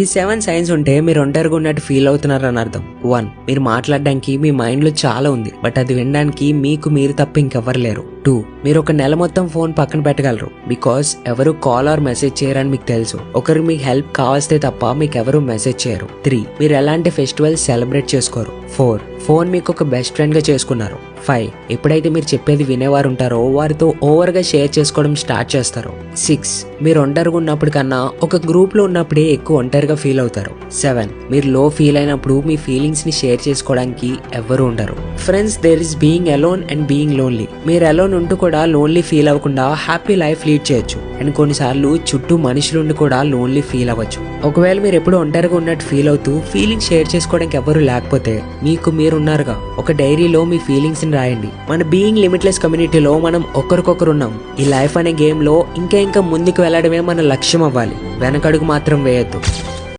ఈ 7 సైన్స్ ఉంటే మీరు ఒంటరిగా ఉన్నట్టు ఫీల్ అవుతున్నారని అర్థం. 1. మీరు మాట్లాడడానికి మీ మైండ్ లో చాలా ఉంది, బట్ అది వినడానికి మీకు మీరు తప్ప ఇంకెవ్వరు లేరు. 2. మీరు ఒక నెల మొత్తం ఫోన్ పక్కన పెట్టగలరు, బికాస్ ఎవరు కాల్ ఆర్ మెసేజ్ చేయరని మీకు తెలుసు. ఒకరికి మీకు హెల్ప్ కావాల్స్తే తప్ప మీకు ఎవరు మెసేజ్ చేయరు. 3. మీరు ఎలాంటి ఫెస్టివల్ సెలబ్రేట్ చేసుకోరు. 4. ఫోన్ మీకు ఒక బెస్ట్ ఫ్రెండ్ గా చేసుకున్నారు. 5. ఎప్పుడైతే మీరు చెప్పేది వినేవారు ఉంటారో వారితో ఓవర్ గా షేర్ చేసుకోవడం స్టార్ట్ చేస్తారు. 6. మీరు ఒంటరిగా ఉన్నప్పుడు కన్నా ఒక గ్రూప్ లో ఉన్నప్పుడే ఎక్కువ ఒంటరిగా ఫీల్ అవుతారు. 7. మీరు లో ఫీల్ అయినప్పుడు మీ ఫీలింగ్స్ ని షేర్ చేసుకోవడానికి ఎవరు ఉండరు. Friends, there is being alone and being lonely. మీరు అలోన్ ఉంటూ కూడా లోన్లీ ఫీల్ అవ్వకుండా హ్యాపీ లైఫ్ లీడ్ చేయొచ్చు, అండ్ కొన్నిసార్లు చుట్టూ మనుషులుండి కూడా లోన్లీ ఫీల్ అవ్వచ్చు. ఒకవేళ మీరు ఎప్పుడు ఒంటరిగా ఉన్నట్టు ఫీల్ అవుతూ ఫీలింగ్స్ షేర్ చేసుకోవడానికి ఎవరు లేకపోతే మీకు మీరున్నారుగా. ఒక డైరీలో మీ ఫీలింగ్స్ ని రాయండి. మన బీయింగ్ లిమిట్లెస్ కమ్యూనిటీలో మనం ఒకరికొకరు ఉన్నాం. ఈ లైఫ్ అనే గేమ్ లో ఇంకా ముందుకు వెళ్ళడమే మన లక్ష్యం అవ్వాలి. వెనకడుగు మాత్రం వేయొద్దు.